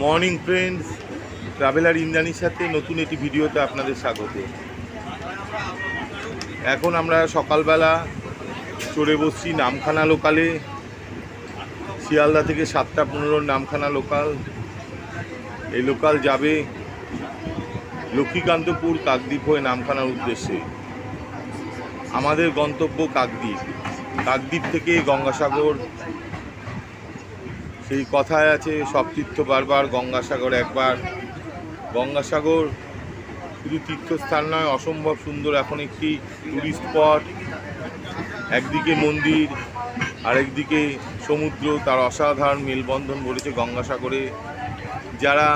Morning friends, traveller ইন্দ্রাণীর সাথে নতুন একটি ভিডিওতে আপনাদের স্বাগত। এখন আমরা সকালবেলা চড়ে বসছি নামখানা লোকালে। শিয়ালদা থেকে 7:15 নামখানা লোকাল। এই লোকাল যাবে লক্ষ্মীকান্তপুর কাকদ্বীপ হয়ে নামখানার উদ্দেশ্যে। আমাদের গন্তব্য কাকদ্বীপ। কাকদ্বীপ থেকে গঙ্গাসাগর। সেই কথায় আছে, সব তীর্থ বারবার, গঙ্গাসাগর একবার। গঙ্গাসাগর শুধু তীর্থস্থান নয়, অসম্ভব সুন্দর এখন একটি টুরিস্ট স্পট। একদিকে মন্দির, আরেকদিকে সমুদ্র, তার অসাধারণ মেলবন্ধন ঘটেছে গঙ্গাসাগরে। যারা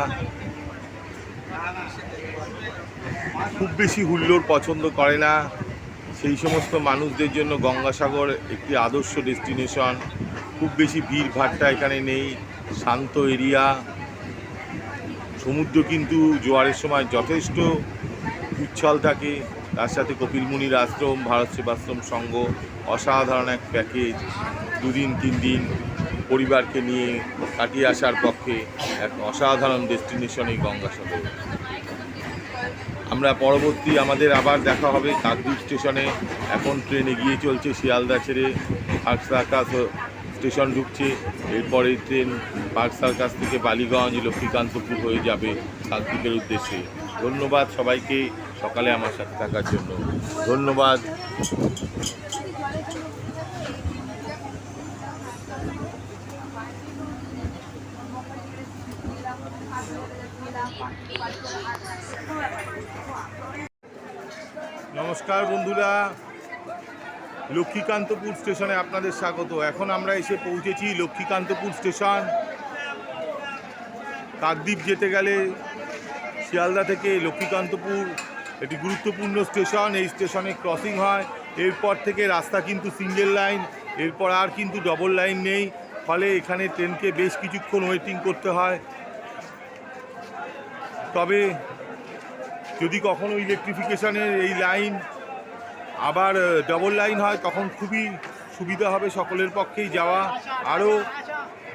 খুব বেশি হুল্লোড় পছন্দ করে না, সেই সমস্ত মানুষদের জন্য গঙ্গাসাগর একটি আদর্শ ডেস্টিনেশন। খুব বেশি ভিড় ভাট্টা এখানে নেই, শান্ত এরিয়া। সমুদ্র কিন্তু জোয়ারের সময় যথেষ্ট উচ্ছল থাকে। তার সাথে কপিল মুনির আশ্রম, ভারত সেবাশ্রম সংঘ, অসাধারণ এক প্যাকেজ। 2 দিন 3 দিন পরিবারকে নিয়ে কাটিয়ে আসার পক্ষে এক অসাধারণ ডেস্টিনেশন এই গঙ্গাসাগর। আমরা পরবর্তী আমাদের আবার দেখা হবে কাকদ্বীপ স্টেশনে। এখন ট্রেন এগিয়ে চলছে শিয়ালদা ছেড়ে পার্ক সার্কাস স্টেশন ঢুকছে। এরপরে ট্রেন পার্ক সার্কাস থেকে বালিগঞ্জ, লক্ষ্মীকান্তপুর হয়ে যাবে কাকদ্বীপের উদ্দেশ্যে। ধন্যবাদ সবাইকে সকালে আমার সাথে থাকার জন্য। ধন্যবাদ। নমস্কার বন্ধুরা, লক্ষ্মীকান্তপুর স্টেশনে আপনাদের স্বাগত। এখন আমরা এসে পৌঁছেছি লক্ষ্মীকান্তপুর স্টেশন। কাকদ্বীপ যেতে গেলে শিয়ালদা থেকে লক্ষ্মীকান্তপুর একটি গুরুত্বপূর্ণ স্টেশন। এই স্টেশনে ক্রসিং হয়। এরপর থেকে রাস্তা কিন্তু সিঙ্গেল লাইন, এরপর আর কিন্তু ডবল লাইন নেই। ফলে এখানে ট্রেনকে বেশ কিছুক্ষণ ওয়েটিং করতে হয়। তবে যদি কখনো ইলেকট্রিফিকেশনের এই লাইন আবার ডবল লাইন হয়, তখন খুবই সুবিধা হবে সকলের পক্ষেই যাওয়া। আরও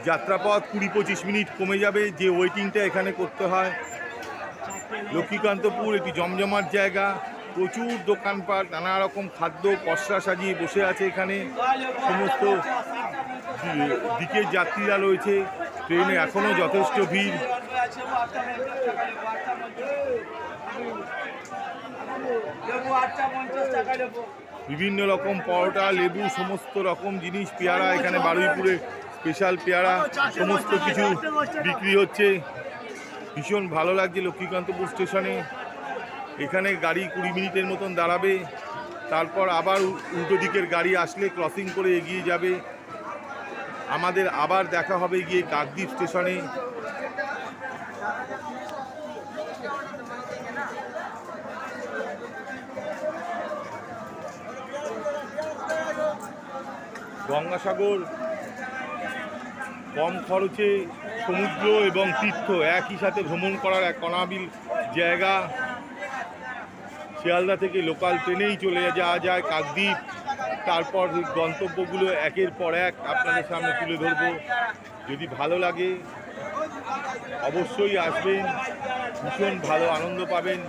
যাত্রাপথ 20-25 মিনিট কমে যাবে যে ওয়েটিংটা এখানে করতে হয়। লক্ষ্মীকান্তপুর একটি জমজমাট জায়গা, প্রচুর দোকানপাট, নানা রকম খাদ্য পসরা সাজিয়ে বসে আছে এখানে। সমস্ত দিকের যাত্রীরা রয়েছে। ট্রেনে এখনও যথেষ্ট ভিড়। বিভিন্ন রকম পরোটা, লেবু, সমস্ত রকম জিনিস, পেয়ারা, এখানে বারুইপুরে স্পেশাল পেয়ারা, সমস্ত কিছু বিক্রি হচ্ছে। ভীষণ ভালো লাগছে লক্ষ্মীকান্তপুর স্টেশনে। এখানে গাড়ি 20 মিনিটের মতন দাঁড়াবে, তারপর আবার উল্টো দিকের গাড়ি আসলে ক্রসিং করে এগিয়ে যাবে। আমাদের আবার দেখা হবে গিয়ে কাকদ্বীপ স্টেশনে। গঙ্গাসাগর কম খরচে সমুদ্র এবং তীর্থ একই সাথে ভ্রমণ করার এক অনাবিল জায়গা। শিয়ালদা থেকে লোকাল ট্রেনেই চলে যাওয়া যায় কাকদ্বীপ। তারপর গন্তব্যগুলো একের পর এক আপনাদের সামনে তুলে ধরব। যদি ভালো লাগে অবশ্যই আসবেন, ভীষণ ভালো আনন্দ পাবেন।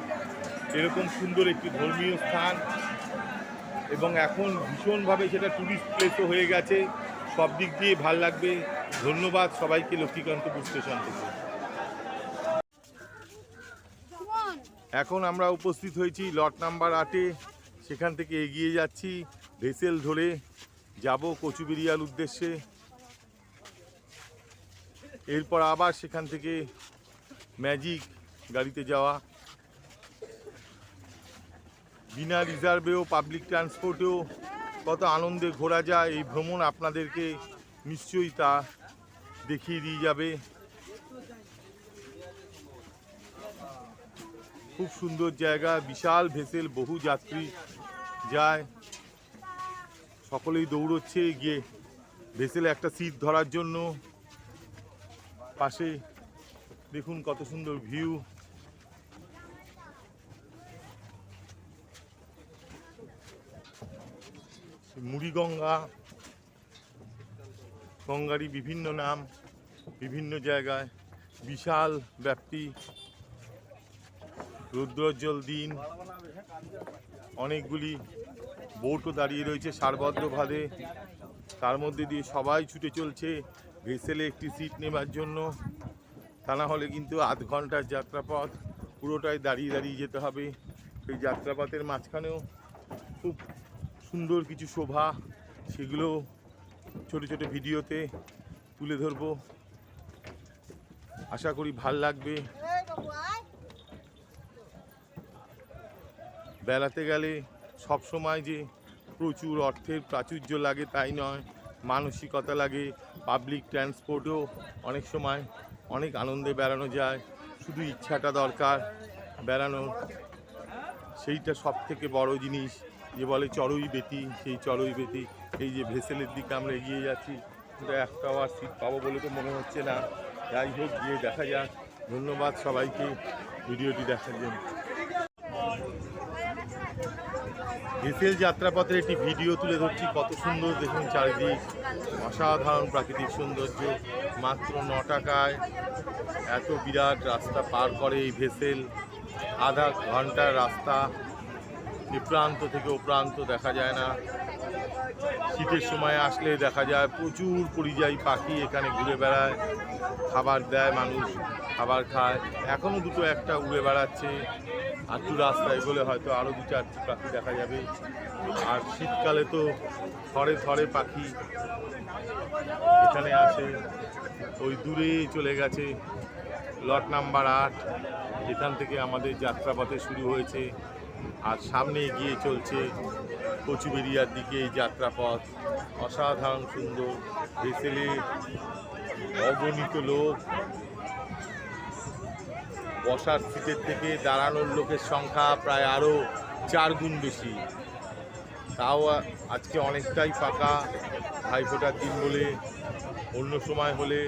এরকম সুন্দর একটি ধর্মীয় স্থান, এবং এখন ভীষণভাবে সেটা টুরিস্ট প্লেসও হয়ে গেছে। সব দিক দিয়ে ভাল লাগবে। ধন্যবাদ সবাইকে লক্ষ্মীকান্তপুর স্টেশন থেকে। এখন আমরা উপস্থিত হয়েছি লট নাম্বার 8-এ। সেখান থেকে এগিয়ে যাচ্ছি ভেসেল ধরে যাব কচুবেড়িয়ার উদ্দেশ্যে। এরপর আবার সেখান থেকে ম্যাজিক গাড়িতে যাওয়া। বিনা রিজার্ভেও পাবলিক ট্রান্সপোর্টেও কত আনন্দে ঘোরা যায় এই ভ্রমণ আপনাদেরকে নিশ্চয়ই তা দেখিয়ে দিয়ে যাবে। খুব সুন্দর জায়গা, বিশাল ভেসেল, বহু যাত্রী যায়। সকলেই দৌড়চ্ছে গিয়ে ভেসেলে একটা সিট ধরার জন্য। পাশে দেখুন কত সুন্দর ভিউ। মুড়িগঙ্গা, গঙ্গারই বিভিন্ন নাম বিভিন্ন জায়গায়। বিশাল ব্যাপ্তি, রৌদ্রোজ্জ্বল দিন, অনেকগুলি বোটও দাঁড়িয়ে রয়েছে সারভদ্রভাবে, তার মধ্যে দিয়ে সবাই ছুটে চলছে ভেসেলে একটি সিট নেবার জন্য। তা না হলে কিন্তু আধ ঘন্টার যাত্রাপথ পুরোটাই দাঁড়িয়ে দাঁড়িয়ে যেতে হবে। সেই যাত্রাপথের মাঝখানেও খুব সুন্দর কিছু শোভা, সেগুলো ছোট ছোট ভিডিওতে তুলে ধরবো, আশা করি ভাল লাগবে। বেড়াতে গেলে সব সময় যে প্রচুর অর্থের প্রাচুর্য লাগে তাই নয়, মানসিকতা লাগে। পাবলিক ট্রান্সপোর্টেও অনেক সময় অনেক আনন্দে বেড়ানো যায়, শুধু ইচ্ছাটা দরকার বেড়ানোর। সেইটা সব থেকে বড় জিনিস, যে বলে চড়ুই বেতি, সেই চড়ুই বেতি। এই যে ভেসেলের দিকে আমরা এগিয়ে যাচ্ছি, কিন্তু একটাও আর সিট পাবো বলে তো মনে হচ্ছে না। যাই হোক, গিয়ে দেখা যাক। ধন্যবাদ সবাইকে ভিডিওটি দেখার জন্য। ভেসেল যাত্রাপথের একটি ভিডিও তুলে ধরছি। কত সুন্দর দেখুন চারিদিক, অসাধারণ প্রাকৃতিক সৌন্দর্য। মাত্র 9 টাকায় এত বিরাট রাস্তা পার করে এই ভেসেল। আধা ঘন্টার রাস্তা, এ প্রান্ত থেকে ও প্রান্ত দেখা যায় না। শীতের সময় আসলে দেখা যায় প্রচুর পরিযায়ী পাখি এখানে ঘুরে বেড়ায়, খাবার দেয়, মানুষ খাবার খায়। এখনও দুটো একটা উড়ে বেড়াচ্ছে, আর একটু রাস্তায় বলে হয়তো আরও 2-4টি পাখি দেখা যাবে। আর শীতকালে তো থরে থরে পাখি এখানে আসে। ওই দূরে চলে গেছে লট নাম্বার 8, এখান থেকে আমাদের যাত্রাপথে শুরু হয়েছে, আর সামনে এগিয়ে চলছে কচুবেড়িয়ার দিকে এই যাত্রাপথ। অসাধারণ সুন্দর। ভেসেলে অগণিত লোক, বসার সিটের থেকে দাঁড়ানোর লোকের সংখ্যা প্রায় আরও 4 গুণ বেশি। তাও আজকে অনেকটাই ফাঁকা, ভাইফোঁটার দিন বলে। অন্য সময় হলে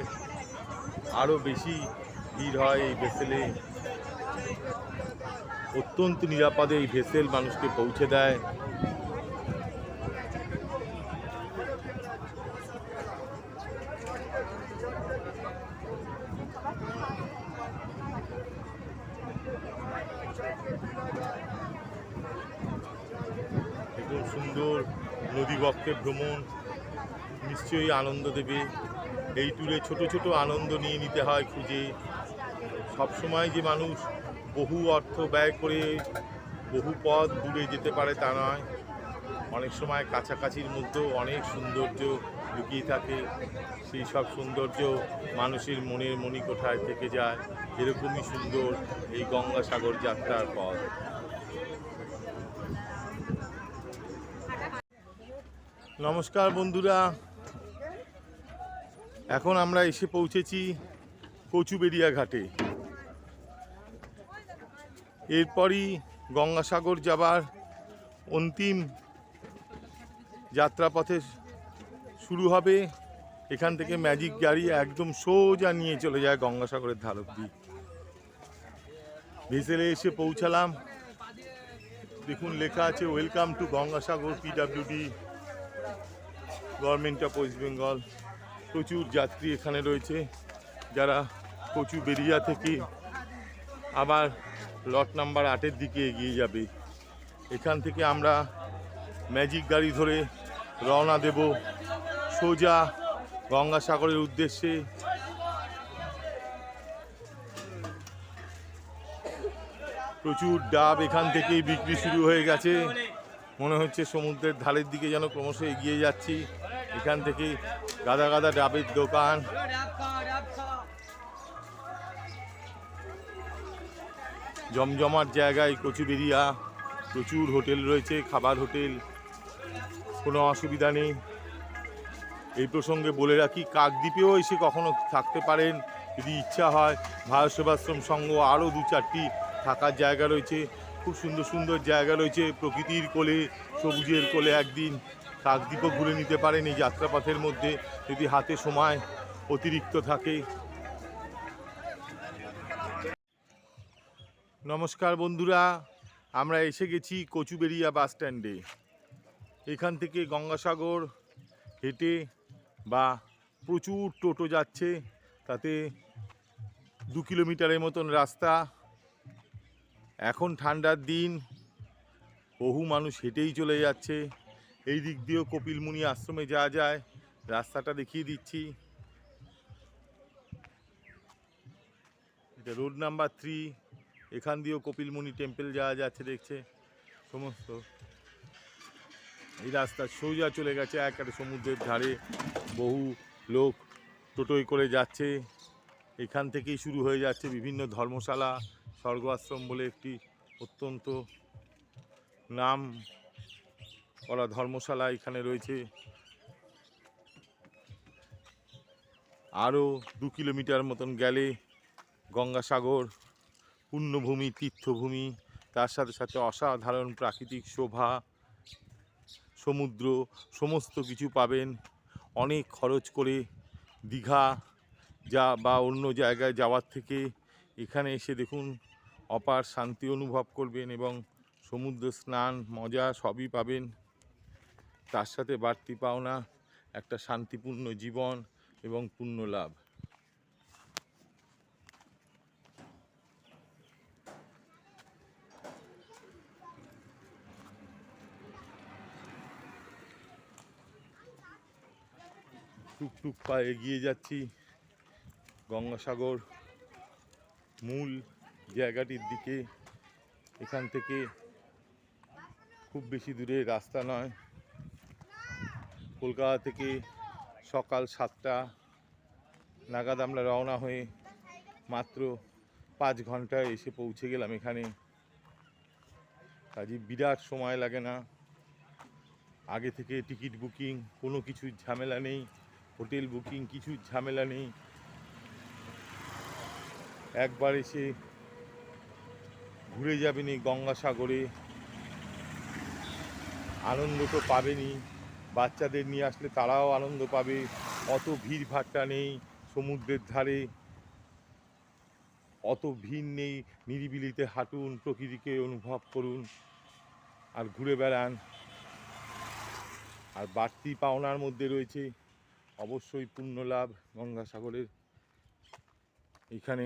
আরও বেশি ভিড় হয় এই ভেসেলে। অত্যন্ত নিরাপদে এই ভেসেল মানুষকে পৌঁছে দেয়। খুব সুন্দর নদীবক্ষে ভ্রমণ নিশ্চয়ই আনন্দ দেবে। এই ট্যুরে ছোট ছোট আনন্দ নিয়ে নিতে হয় খুঁজে। সবসময় যে মানুষ বহু অর্থ ব্যয় করে বহু পথ দূরে যেতে পারে তা নয়, অনেক সময় কাছাকাছির মধ্যেও অনেক সৌন্দর্য লুকিয়ে থাকে। সেই সব সৌন্দর্য মানুষের মনের মণিকোঠায় থেকে যায়। এরকমই সুন্দর এই গঙ্গাসাগর যাত্রার পথ। নমস্কার বন্ধুরা, এখন আমরা এসে পৌঁছেছি কচুবেড়িয়া ঘাটে। এরপরই গঙ্গাসাগর যাবার অন্তিম যাত্রাপথে শুরু হবে। এখান থেকে ম্যাজিক গাড়ি একদম সোজা নিয়ে চলে যায় গঙ্গাসাগরের ধার অব্দি। ভেসেলে এসে পৌঁছালাম। দেখুন লেখা আছে welcome to Gangasagar PWD, government of West Bengal. প্রচুর যাত্রী এখানে রয়েছে, যারা কচুবেড়িয়া থেকে আবার লট নাম্বার 8-এর দিকে এগিয়ে যাবে। এখান থেকে আমরা ম্যাজিক গাড়ি ধরে রওনা দেব সোজা গঙ্গাসাগরের উদ্দেশ্যে। প্রচুর ডাব এখান থেকেই বিক্রি শুরু হয়ে গেছে। মনে হচ্ছে সমুদ্রের ধারের দিকে যেন ক্রমশ এগিয়ে যাচ্ছি। এখান থেকে গাদা গাদা ডাবের দোকান। জমজমাট জায়গায় কচুবেড়িয়া, প্রচুর হোটেল রয়েছে, খাবার হোটেল, কোনো অসুবিধা নেই। এই প্রসঙ্গে বলে রাখি, কাকদ্বীপেও এসে কখনো থাকতে পারেন যদি ইচ্ছা হয়। ভারত সেবাশ্রম সংঘ আরও 2-4টি থাকার জায়গা রয়েছে। খুব সুন্দর সুন্দর জায়গা রয়েছে প্রকৃতির কোলে, সবুজের কোলে। একদিন কাকদ্বীপও ঘুরে নিতে পারেন এই যাত্রাপথের মধ্যে, যদি হাতে সময় অতিরিক্ত থাকে। নমস্কার বন্ধুরা, আমরা এসে গেছি কচুবেড়িয়া বাস স্ট্যান্ডে। এখান থেকে গঙ্গাসাগর হেঁটে বা প্রচুর টোটো যাচ্ছে, তাতে 2 কিলোমিটারের মতন রাস্তা। এখন ঠান্ডার দিন, বহু মানুষ হেঁটেই চলে যাচ্ছে। এই দিক দিয়েও কপিলমুনি আশ্রমে যাওয়া যায়, রাস্তাটা দেখিয়ে দিচ্ছি। এটা রোড নাম্বার 3, এখান দিয়েও কপিলমুনি টেম্পল যাওয়া যাচ্ছে দেখছে সমস্ত। এই রাস্তা সোজা চলে গেছে একেবারে সমুদ্রের ধারে, বহু লোক টোটোয় করে যাচ্ছে। এখান থেকেই শুরু হয়ে যাচ্ছে বিভিন্ন ধর্মশালা। স্বর্গ আশ্রম বলে একটি অত্যন্ত নাম করা ধর্মশালা এখানে রয়েছে। আরও 2 কিলোমিটার মতন গেলে গঙ্গাসাগর, পুণ্যভূমি, তীর্থভূমি, তার সাথে সাথে অসাধারণ প্রাকৃতিক শোভা, সমুদ্র, সমস্ত কিছু পাবেন। অনেক খরচ করে দীঘা বা অন্য জায়গায় যাওয়ার থেকে এখানে এসে দেখুন অপার শান্তি অনুভব করবেন এবং সমুদ্র স্নান মজা সবই পাবেন। তার সাথে বাড়তি পাওনা একটা শান্তিপূর্ণ জীবন এবং পুণ্য লাভ। টুকটুক পা এগিয়ে যাচ্ছি গঙ্গাসাগর মূল জায়গাটির দিকে। এখান থেকে খুব বেশি দূরে রাস্তা নয়। কলকাতা থেকে সকাল 7টা নাগাদ আমরা রওনা হয়ে মাত্র 5 ঘন্টায় এসে পৌঁছে গেলাম এখানে। কাজে বিরাট সময় লাগে না। আগে থেকে টিকিট বুকিং, কোনো কিছুর ঝামেলা নেই, হোটেল বুকিং কিছুর ঝামেলা নেই। একবার এসে ঘুরে যাবেন এই গঙ্গাসাগরে, আনন্দ তো পাবেনই। বাচ্চাদের নিয়ে আসলে তারাও আনন্দ পাবে। অত ভিড় ভাট্টা নেই সমুদ্রের ধারে, অত ভিড় নেই। নিরিবিলিতে হাঁটুন, প্রকৃতিকে অনুভব করুন আর ঘুরে বেড়ান। আর বাড়তি পাওনার মধ্যে রয়েছে অবশ্যই পুণ্য লাভ গঙ্গাসাগরের। এখানে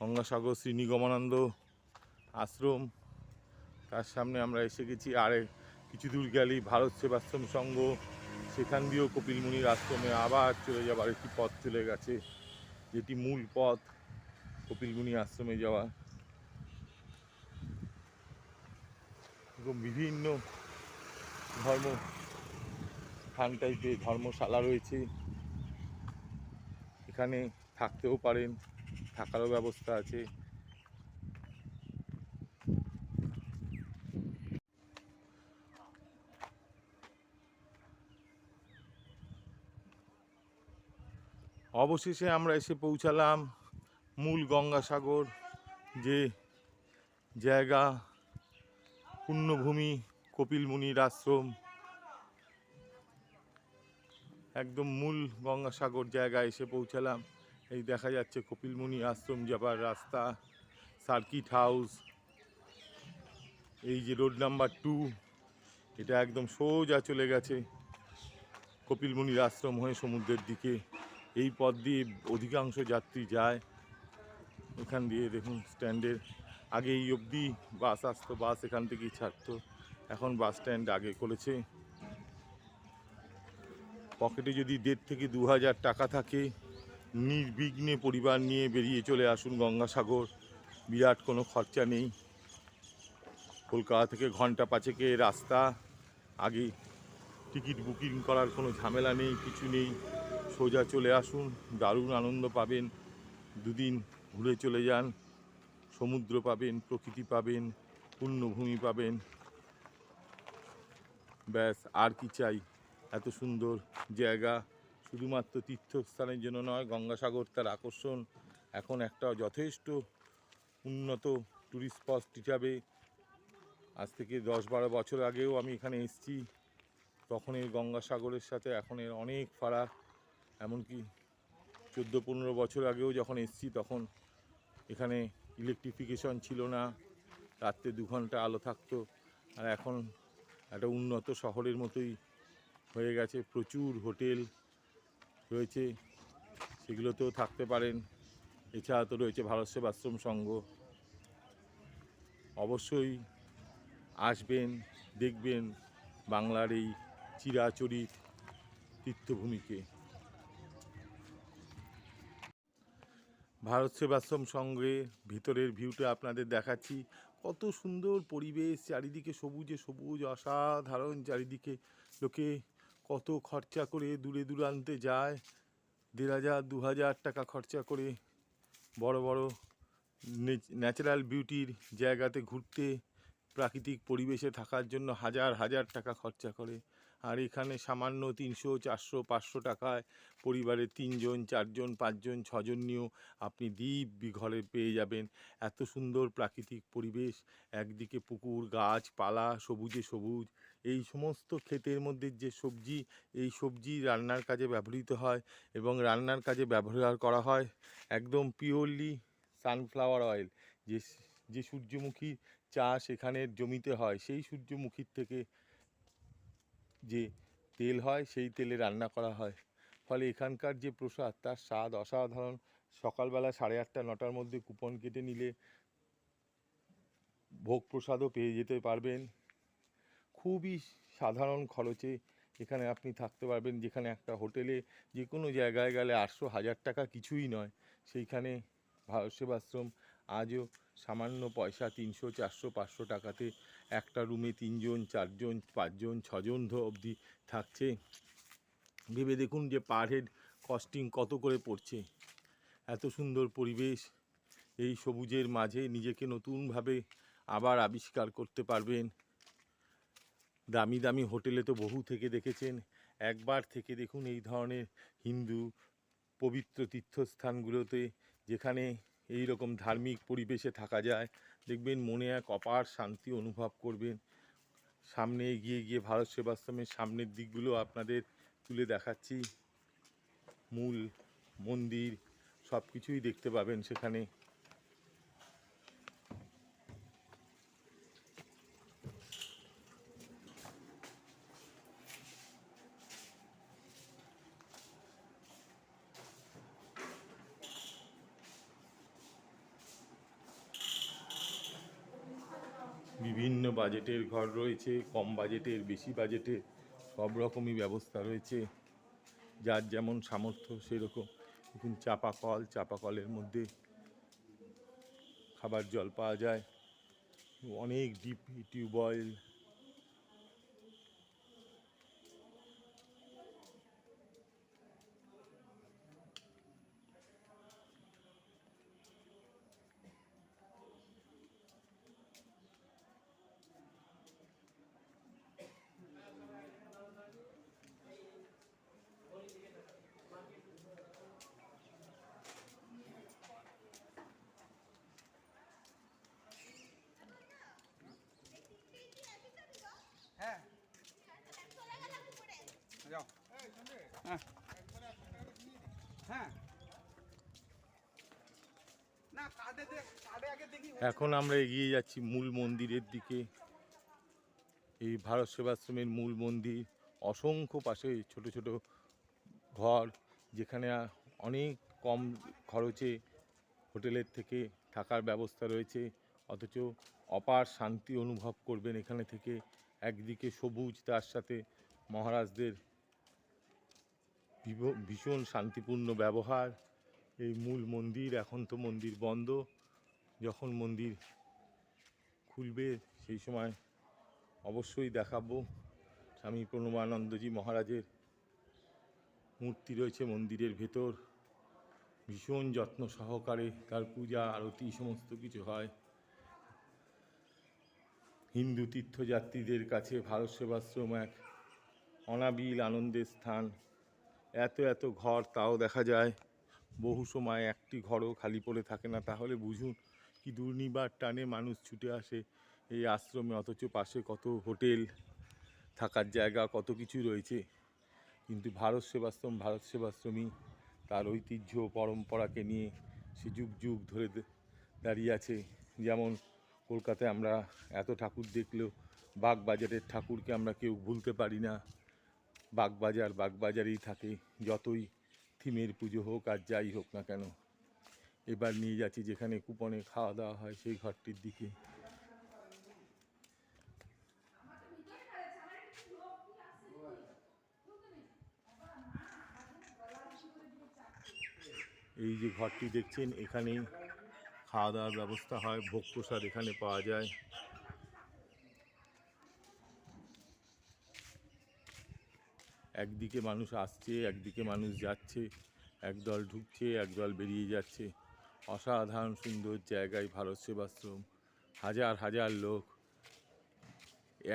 গঙ্গাসাগর শ্রী নিগমানন্দ আশ্রম, তার সামনে আমরা এসে গেছি। আর কিছু দূর গেলেই ভারত সেবাশ্রম সংঘ, সেখান দিয়েও কপিলমুনির আশ্রমে আবার চলে যাবার একটি পথ চলে গেছে, যেটি মূল পথ কপিলমুনি আশ্রমে যাওয়া। এবং বিভিন্ন স্থান টাইপের ধর্মশালা রয়েছে, এখানে থাকতেও পারেন, থাকারও ব্যবস্থা আছে। অবশেষে আমরা এসে পৌঁছালাম মূল গঙ্গাসাগর যে জায়গা, পুণ্যভূমি কপিলমুনির আশ্রম। একদম মূল গঙ্গাসাগর জায়গায় এসে পৌঁছালাম। এই দেখা যাচ্ছে কপিলমুনি আশ্রম যাবার রাস্তা, সার্কিট হাউস। এই যে রোড নাম্বার 2, এটা একদম সোজা চলে গেছে কপিলমুনির আশ্রম হয়ে সমুদ্রের দিকে। এই পথ দিয়ে অধিকাংশ যাত্রী যায়। এখান দিয়ে দেখুন স্ট্যান্ডের আগে এই অবধি বাস আসতো, বাস এখান থেকেই ছাড়তো, এখন বাস স্ট্যান্ড আগে করেছে। পকেটে যদি 1.5 থেকে 2,000 টাকা থাকে, নির্বিঘ্নে পরিবার নিয়ে বেরিয়ে চলে আসুন গঙ্গাসাগর। বিরাট কোনো খরচা নেই। কলকাতা থেকে ঘন্টা 5 রাস্তা। আগে টিকিট বুকিং করার কোনো ঝামেলা নেই, কিছু নেই। সোজা চলে আসুন, দারুণ আনন্দ পাবেন। 2 দিন ঘুরে চলে যান, সমুদ্র পাবেন, প্রকৃতি পাবেন, পুণ্যভূমি পাবেন। ব্যাস, আর কি চাই? এত সুন্দর জায়গা শুধুমাত্র তীর্থস্থানের জন্য নয়, গঙ্গাসাগর তার আকর্ষণ। এখন একটা যথেষ্ট উন্নত ট্যুরিস্ট স্পট হিসাবে। আজ থেকে 10-12 বছর আগেও আমি এখানে এসেছি, তখন এই গঙ্গাসাগরের সাথে এখন এর অনেক ফারাক। এমনকি 14-15 বছর আগেও যখন এসেছি তখন এখানে ইলেকট্রিফিকেশন ছিল না, রাত্রে 2 ঘন্টা আলো থাকতো। আর এখন একটা উন্নত শহরের মতোই হয়ে গেছে। প্রচুর হোটেল রয়েছে, সেগুলোতেও থাকতে পারেন। এছাড়া তো রয়েছে ভারত সেবাশ্রম সংঘ। অবশ্যই আসবেন, দেখবেন বাংলার এই চিরাচরিত তীর্থভূমিকে। ভারত সেবাশ্রম সংঘে ভিতরের ভিউটা আপনাদের দেখাচ্ছি। কত সুন্দর পরিবেশ, চারিদিকে সবুজে সবুজ, অসাধারণ। চারিদিকে লোকে কত খরচা করে দূরে দূরান্তে যায়, 1,500 2,000 টাকা খরচা করে বড় বড় ন্যাচারাল বিউটির জায়গাতে ঘুরতে, প্রাকৃতিক পরিবেশে থাকার জন্য হাজার হাজার টাকা খরচা করে। আর এখানে সামান্য 300 400 500 টাকায় পরিবারের 3 জন 4 জন 5 জন 6 জন নিয়েও আপনি দিব্যি ঘরে পেয়ে যাবেন। এত সুন্দর প্রাকৃতিক পরিবেশ, একদিকে পুকুর, গাছপালা, সবুজে সবুজ। এই সমস্ত ক্ষেতের মধ্যে যে সবজি, এই সবজি রান্নার কাজে ব্যবহৃত হয়, এবং রান্নার কাজে ব্যবহার করা হয় একদম পিওরলি সানফ্লাওয়ার অয়েল। যে যে সূর্যমুখী চাষ এখানের জমিতে হয়, সেই সূর্যমুখীর থেকে যে তেল হয়, সেই তেলে রান্না করা হয়। ফলে এখানকার যে প্রসাদ, তার স্বাদ অসাধারণ। সকালবেলা 8:30 9টার মধ্যে কুপন কেটে নিলে ভোগ প্রসাদও পেয়ে যেতে পারবেন। খুবই সাধারণ খরচে এখানে আপনি থাকতে পারবেন। যেখানে একটা হোটেলে যে কোনো জায়গায় গেলে 800 1000 টাকা কিছুই নয়, সেইখানে ভারত সেবাশ্রম আজও সামান্য পয়সা 300 400 500 টাকাতে একটা রুমে 3 জন 4 জন 5 জন 6 জন অবধি থাকছে। ভেবে দেখুন যে পার হেড কস্টিং কত করে পড়ছে। এত সুন্দর পরিবেশ, এই সবুজের মাঝে নিজেকে নতুনভাবে আবার আবিষ্কার করতে পারবেন। দামি দামি হোটেলে তো বহু থেকে দেখেছেন, একবার থেকে দেখুন এই ধরনের হিন্দু পবিত্র তীর্থস্থানগুলোতে, যেখানে এই রকম ধার্মিক পরিবেশে থাকা যায়। দেখবেন মনে এক অপার শান্তি অনুভব করবেন। সামনে এগিয়ে গিয়ে ভারত সেবাশ্রমের সামনের দিকগুলো আপনাদের তুলে দেখাচ্ছি। মূল মন্দির সব কিছুই দেখতে পাবেন সেখানে। বিভিন্ন বাজেটের ঘর রয়েছে, কম বাজেটের, বেশি বাজেটের, সব রকমই ব্যবস্থা রয়েছে। যার যেমন সামর্থ্য সেরকম। দেখুন চাপাকলের মধ্যে খাবার জল পাওয়া যায়, অনেক ডিপ টিউবওয়েল। হ্যাঁ যাও হ্যাঁ হ্যাঁ না কার্ডে আগে দেখি। এখন আমরা এগিয়ে যাচ্ছি মূল মন্দিরের দিকে। এই ভারত সেবাশ্রমের মূল মন্দির, অসংখ্য পাশে ছোট ছোট ঘর, যেখানে অনেক কম খরচে হোটেলের থেকে থাকার ব্যবস্থা রয়েছে, অথচ অপার শান্তি অনুভব করবেন এখানে থেকে। একদিকে সবুজ, তার সাথে মহারাজদের ভীষণ শান্তিপূর্ণ ব্যবহার। এই মূল মন্দির, এখন তো মন্দির বন্ধ, যখন মন্দির খুলবে সেই সময় অবশ্যই দেখাবো। স্বামী প্রণবানন্দজি মহারাজের মূর্তি রয়েছে মন্দিরের ভেতর। ভীষণ যত্ন সহকারে তার পূজা আরতি সমস্ত কিছু হয়। হিন্দু তীর্থযাত্রীদের কাছে ভারত সেবাশ্রম এক অনাবিল আনন্দের স্থান। এত এত ঘর, তাও দেখা যায় বহু সময় একটি ঘরও খালি পড়ে থাকে না। তাহলে বুঝুন কি দুর্নিবার টানে মানুষ ছুটে আসে এই আশ্রমে, অথচ পাশে কত হোটেল, থাকার জায়গা, কত কিছু রয়েছে। কিন্তু ভারত সেবাশ্রমই তার ঐতিহ্য পরম্পরাকে নিয়ে সে যুগ যুগ ধরে দাঁড়িয়ে আছে। যেমন কলকাতায় আমরা এত ঠাকুর দেখলেও বাগবাজারের ঠাকুরকে আমরা কেউ ভুলতে পারি না। বাগবাজারই থাকে, যতই থিমের পুজো হোক আর যাই হোক না কেন। এবার নিয়ে যাচ্ছি যেখানে কুপনে খাওয়া দাওয়া হয় সেই ঘরটির দিকে। এই যে ঘরটি দেখছেন, এখানেই খাওয়া দাওয়ার ব্যবস্থা হয়, ভোগ প্রসাদ এখানে পাওয়া যায়। একদিকে মানুষ আসছে, একদিকে মানুষ যাচ্ছে, একদল ঢুকছে, একদল বেরিয়ে যাচ্ছে। অসাধারণ সুন্দর জায়গায় ভারত সেবাশ্রম। হাজার হাজার লোক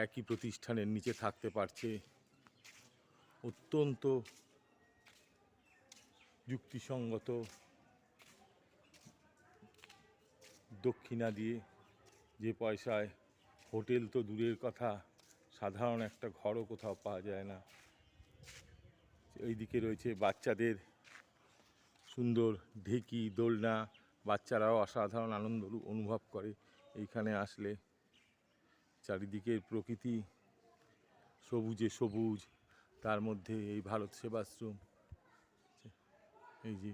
একই প্রতিষ্ঠানের নিচে থাকতে পারছে। অত্যন্ত যুক্তিসঙ্গত দক্ষিণা দিয়ে, যে পয়সায় হোটেল তো দূরের কথা, সাধারণ একটা ঘরও কোথাও পাওয়া যায় না। এইদিকে রয়েছে বাচ্চাদের সুন্দর ঢেকি, দোলনা। বাচ্চারাও অসাধারণ আনন্দ অনুভব করে এইখানে আসলে। চারিদিকের প্রকৃতি সবুজে সবুজ, তার মধ্যে এই ভারত সেবাশ্রম। এই যে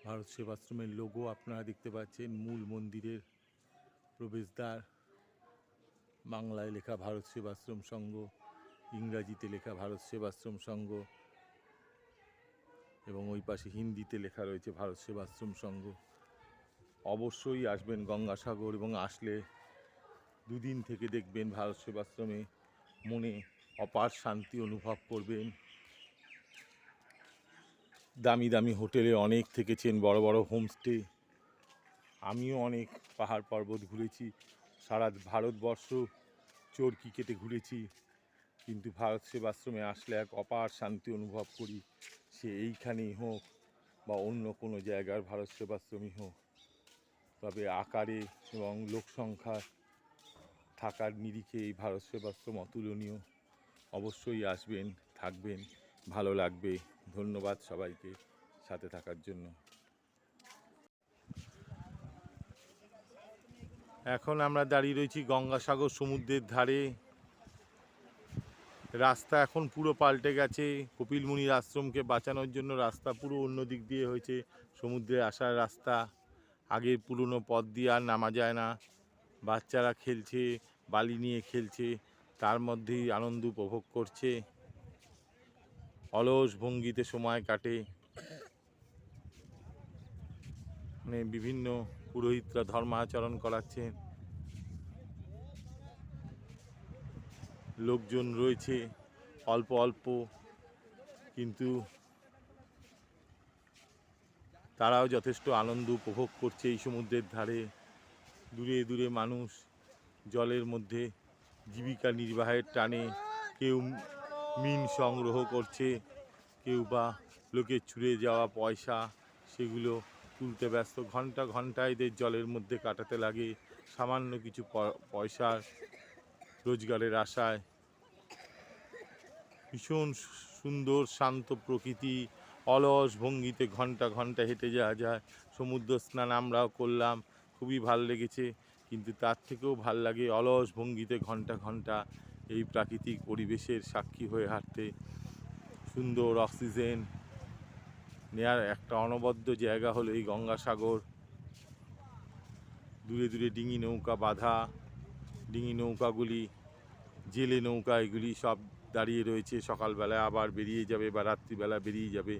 ভারত সেবাশ্রমের লোগো আপনারা দেখতে পাচ্ছেন, মূল মন্দিরের প্রবেশদ্বার। বাংলায় লেখা ভারত সেবাশ্রম সংঘ, ইংরাজিতে লেখা ভারত সেবাশ্রম সংঘ, এবং ওই পাশে হিন্দিতে লেখা রয়েছে ভারত সেবাশ্রম সংঘ। অবশ্যই আসবেন গঙ্গাসাগর, এবং আসলে দুদিন থেকে দেখবেন ভারত সেবাশ্রমে, মনে অপার শান্তি অনুভব করবেন। দামি দামি হোটেলে অনেক থেকেছেন, বড় বড় হোমস্টে। আমিও অনেক পাহাড় পর্বত ঘুরেছি, সারা ভারতবর্ষ চরকি কেটে ঘুরেছি, কিন্তু ভারত সেবাশ্রমে আসলে এক অপার শান্তি অনুভব করি। সে এইখানেই হোক বা অন্য কোনো জায়গার ভারত সেবাশ্রমই হোক, তবে আকারে এবং লোকসংখ্যা থাকার নিরিখে এই ভারত সেবাশ্রম অতুলনীয়। অবশ্যই আসবেন, থাকবেন, ভালো লাগবে। ধন্যবাদ সবাইকে সাথে থাকার জন্য। এখন আমরা দাঁড়িয়ে রয়েছি গঙ্গাসাগর সমুদ্রের ধারে। রাস্তা এখন পুরো পাল্টে গেছে। কপিল মুনির আশ্রমকে বাঁচানোর জন্য রাস্তা পুরো অন্য দিক দিয়ে হয়েছে, সমুদ্রে আসার রাস্তা। আগের পুরনো পথ দিয়ে আর নামা যায় না। বাচ্চারা খেলছে, বালি নিয়ে খেলছে, তার মধ্যেই আনন্দ উপভোগ করছে, অলস ভঙ্গিতে সময় কাটে। মানে বিভিন্ন পুরোহিতরা ধর্মাচরণ করাচ্ছেন, লোকজন রয়েছে অল্প অল্প, কিন্তু তারাও যথেষ্ট আনন্দ উপভোগ করছে এই সমুদ্রের ধারে। দূরে দূরে মানুষ জলের মধ্যে জীবিকা নির্বাহের টানে, কেউ মিন সংগ্রহ করছে, কেউ বা লোকের ছুঁড়ে যাওয়া পয়সা সেগুলো তুলতে ব্যস্ত। ঘন্টা ঘন্টা এদের জলের মধ্যে কাটাতে লাগে সামান্য কিছু পয়সার রোজগারের আশায়। ভীষণ সুন্দর শান্ত প্রকৃতি, অলস ভঙ্গিতে ঘন্টা ঘন্টা হেঁটে যাওয়া যায়। সমুদ্র স্নান আমরাও করলাম, খুবই ভাল লেগেছে, কিন্তু তার থেকেও ভাল লাগে অলস ভঙ্গিতে ঘন্টা ঘন্টা এই প্রাকৃতিক পরিবেশের সাক্ষী হয়ে হাঁটতে। সুন্দর অক্সিজেন নেয়ার একটা অনবদ্য জায়গা হলো এই গঙ্গাসাগর। দূরে দূরে ডিঙি নৌকা বাঁধা, ডিঙি নৌকাগুলি, জেলে নৌকা, এগুলি সব দাঁড়িয়ে রয়েছে। সকালবেলায় আবার বেরিয়ে যাবে বা রাত্রিবেলা বেরিয়ে যাবে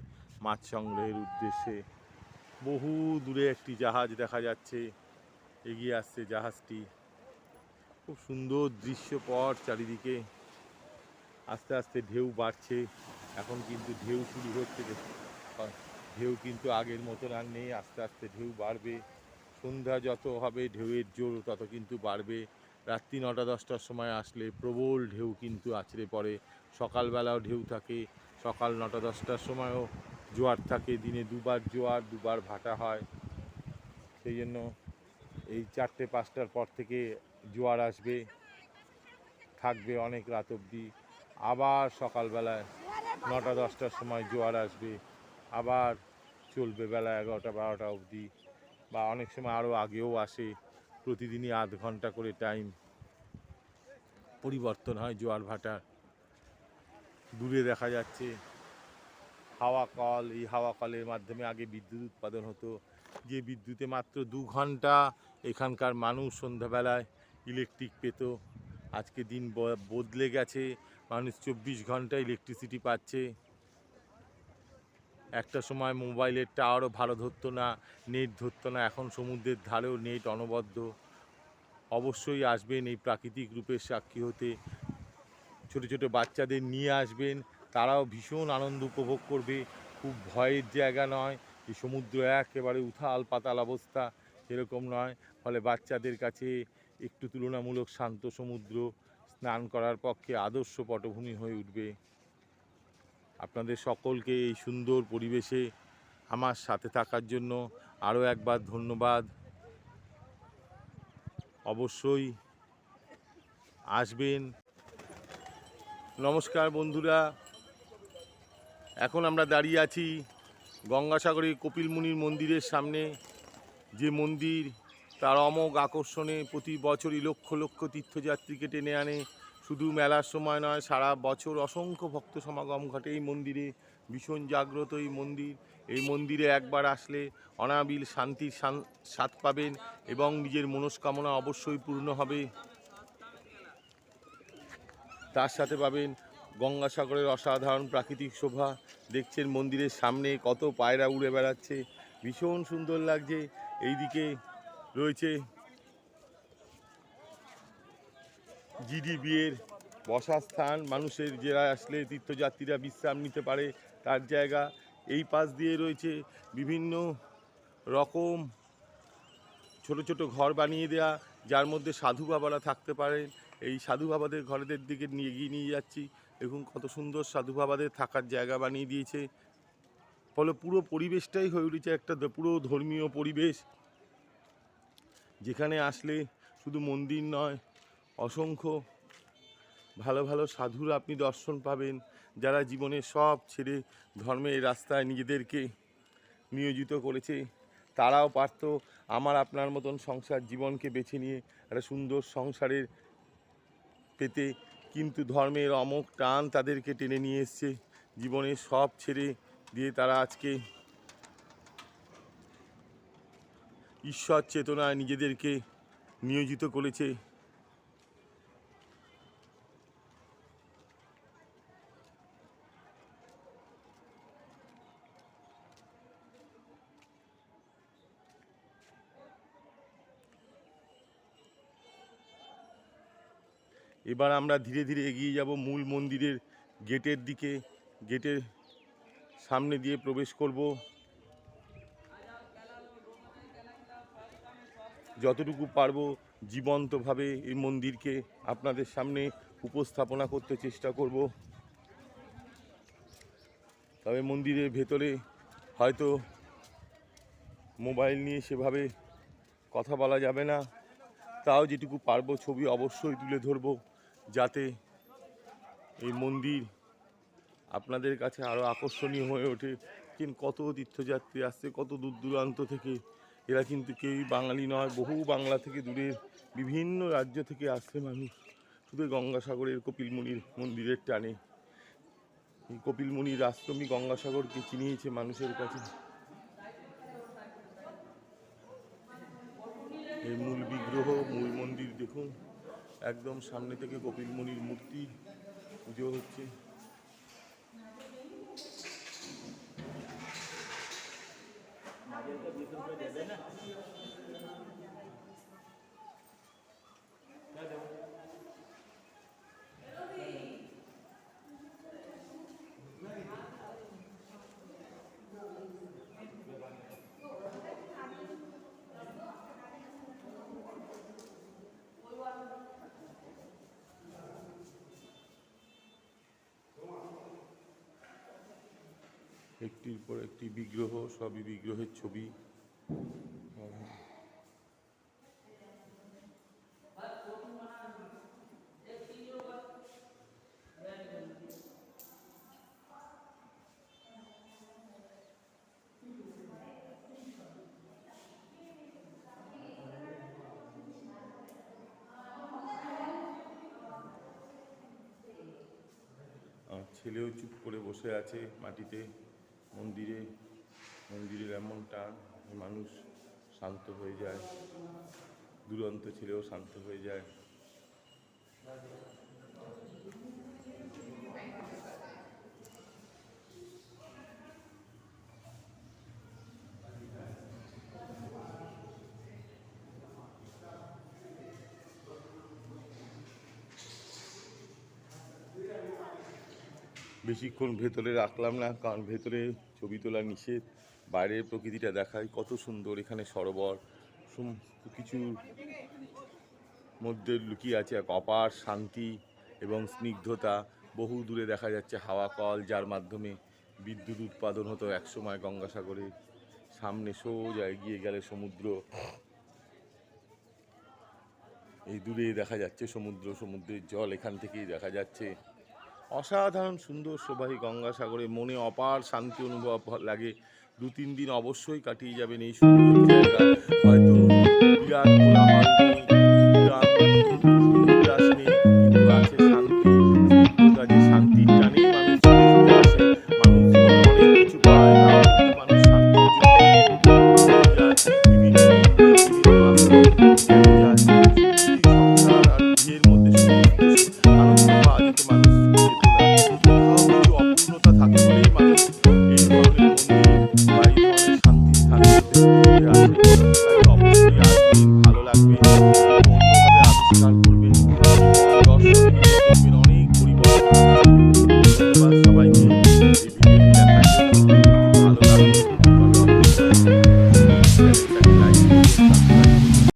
মাছ সংগ্রহের উদ্দেশ্যে। বহু দূরে একটি জাহাজ দেখা যাচ্ছে, এগিয়ে আসছে জাহাজটি। খুব সুন্দর দৃশ্যপট চারিদিকে। আস্তে আস্তে ঢেউ বাড়ছে, এখন কিন্তু ঢেউ শুরু হচ্ছে। ঢেউ কিন্তু আগের মতন আর নেই, আস্তে আস্তে ঢেউ বাড়বে। সন্ধ্যা যত হবে ঢেউয়ের জোর তত কিন্তু বাড়বে। রাত্রি 9টা-10টার সময় আসলে প্রবল ঢেউ কিন্তু আছড়ে পড়ে। সকালবেলাও ঢেউ থাকে, সকাল 9টা-10টার সময়ও জোয়ার থাকে। দিনে দুবার জোয়ার, দুবার ভাটা হয়। সেই জন্য এই 4টে-5টার পর থেকে জোয়ার আসবে, থাকবে অনেক রাত অবধি। আবার সকালবেলায় 9টা-10টার সময় জোয়ার আসবে, আবার চলবে বেলা 11টা-12টা অবধি, বা অনেক সময় আরও আগেও আসে। প্রতিদিনই আধ ঘন্টা করে টাইম পরিবর্তন হয় জোয়ার ভাটার। দূরে দেখা যাচ্ছে হাওয়া কল, এই হাওয়া কলের মাধ্যমে আগে বিদ্যুৎ উৎপাদন হতো, যে বিদ্যুতে মাত্র 2 ঘন্টা এখানকার মানুষ সন্ধ্যাবেলায় ইলেকট্রিক পেত। আজকে দিন বদলে গেছে, মানুষ 24 ঘন্টা ইলেকট্রিসিটি পাচ্ছে। একটা সময় মোবাইলের টাওয়ারও ভালো ধরতো না, নেট ধরতো না, এখন সমুদ্রের ধারেও নেট অনবদ্য। অবশ্যই আসবেন এই প্রাকৃতিক রূপের সাক্ষী হতে, ছোট ছোট বাচ্চাদের নিয়ে আসবেন, তারাও ভীষণ আনন্দ উপভোগ করবে। খুব ভয়ের জায়গা নয়, এই সমুদ্র একেবারে উথাল পাতাল অবস্থা সেরকম নয়, ফলে বাচ্চাদের কাছে একটু তুলনামূলক শান্ত সমুদ্র স্নান করার পক্ষে আদর্শ পটভূমি হয়ে উঠবে। আপনাদের সকলকে এই সুন্দর পরিবেশে আমার সাথে থাকার জন্য আরও একবার ধন্যবাদ। অবশ্যই আসবেন। নমস্কার বন্ধুরা, এখন আমরা দাঁড়িয়ে আছি গঙ্গাসাগরে কপিল মুনির মন্দিরের সামনে। যে মন্দির তার অমোঘ আকর্ষণে প্রতি বছরই লক্ষ লক্ষ তীর্থযাত্রীকে টেনে আনে। শুধু মেলার সময় নয়, সারা বছর অসংখ্য ভক্ত সমাগম ঘটে এই মন্দিরে। ভীষণ জাগ্রত এই মন্দির। এই মন্দিরে একবার আসলে অনাবিল শান্তির স্বাদ পাবেন এবং নিজের মনস্কামনা অবশ্যই পূর্ণ হবে। তার সাথে পাবেন গঙ্গাসাগরের অসাধারণ প্রাকৃতিক শোভা। দেখছেন মন্দিরের সামনে কত পায়রা উড়ে বেড়াচ্ছে, ভীষণ সুন্দর লাগছে। এইদিকে রয়েছে জিডিবির বসার স্থান, মানুষের যারা আসলে তীর্থযাত্রীরা বিশ্রাম নিতে পারে তার জায়গা। এই পাশ দিয়ে রয়েছে বিভিন্ন রকম ছোট ছোট ঘর বানিয়ে দেয়া, যার মধ্যে সাধু বাবারা থাকতে পারেন। এই সাধু বাবাদের ঘরেদের দিকে এগিয়ে নিয়ে যাচ্ছি। দেখুন কত সুন্দর সাধু বাবাদের থাকার জায়গা বানিয়ে দিয়েছে, ফলে পুরো পরিবেশটাই হয়ে উঠেছে একটা পুরো ধর্মীয় পরিবেশ, যেখানে আসলে শুধু মন্দির নয়, অসংখ্য ভালো ভালো সাধুর আপনি দর্শন পাবেন, যারা জীবনে সব ছেড়ে ধর্মের রাস্তায় নিজেদেরকে নিয়োজিত করেছে। তারাও পারত আমার আপনার মতন সংসার জীবনকে বেছে নিয়ে একটা সুন্দর সংসারের পেতে, কিন্তু ধর্মের অমোঘ টান তাদেরকে টেনে নিয়ে এসছে। জীবনে সব ছেড়ে দিয়ে তারা আজকে ঈশ্বর চেতনায় নিজেদেরকে নিয়োজিত করেছে। এবার আমরা ধীরে ধীরে এগিয়ে যাব মূল মন্দিরের গেটের দিকে। গেটের সামনে দিয়ে প্রবেশ করব। যতটুকু পারবো জীবন্তভাবে এই মন্দিরকে আপনাদের সামনে উপস্থাপনা করতে চেষ্টা করব। তবে মন্দিরের ভেতরে হয়তো মোবাইল নিয়ে সেভাবে কথা বলা যাবে না, তাও যেটুকু পারবো ছবি অবশ্যই তুলে ধরবো, যাতে এই মন্দির আপনাদের কাছে আরও আকর্ষণীয় হয়ে ওঠে। কিন্তু কত তীর্থযাত্রী আসছে কত দূর দূরান্ত থেকে, এরা কিন্তু কেউই বাঙালি নয়, বহু বাংলা থেকে দূরের বিভিন্ন রাজ্য থেকে আসছে মানুষ শুধু গঙ্গাসাগরের কপিল মুনির মন্দিরের টানে। এই কপিল মুনির আশ্রমই গঙ্গাসাগরকে চিনিয়েছে মানুষের কাছে। এই মূল বিগ্রহ, মূল মন্দির দেখুন, একদম সামনে থেকে কপিল মুনির মূর্তি পুজো হচ্ছে। একটির পর একটি বিগ্রহ, সবই বিগ্রহের ছবি। ছেলেও চুপ করে বসে আছে মাটিতে। মন্দিরের এমন টান, মানুষ শান্ত হয়ে যায়, দুরন্ত ছেলেও শান্ত হয়ে যায়। বেশিক্ষণ ভেতরে রাখলাম না, কারণ ভেতরে ছবি তোলা নিষেধ। বাইরের প্রকৃতিটা দেখায় কত সুন্দর। এখানে সরোবর, কিছুর মধ্যে লুকিয়ে আছে এক অপার শান্তি এবং স্নিগ্ধতা। বহু দূরে দেখা যাচ্ছে হাওয়া কল, যার মাধ্যমে বিদ্যুৎ উৎপাদন হতো একসময় গঙ্গাসাগরে। সামনে সোজা এগিয়ে গেলে সমুদ্র, এই দূরে দেখা যাচ্ছে সমুদ্র, সমুদ্রের জল এখান থেকেই দেখা যাচ্ছে। অসাধারণ সুন্দর শোভাই গঙ্গাসাগরে, মনে অপার শান্তি অনুভব লাগে। 2-3 দিন অবশ্যই কাটিয়ে যাবেন এই সুন্দর জায়গায়। হয়তো বিরাট কোলাহল নেই, উল্লাস নেই, কিন্তু আছে শান্তি, স্নিগ্ধতা। যে শান্তির টানেই মানুষ ছুটে আসে, মানুষ জীবনে অনেক কিছু পায়, মানুষ শান্তির জন্য বিভিন্ন সংসার আর বিয়ের মধ্যে আনন্দ পাওয়া যেত। মানুষ অপূর্ণতা থাকে বলেই মানুষ এই ধরনের মন্দির বা এই ধরনের শান্তির স্থানে ঘুরে আসে। তাই অবশ্যই আসবেন, ভালো লাগবে, অন্যভাবে আবিষ্কার করবেন, দর্শন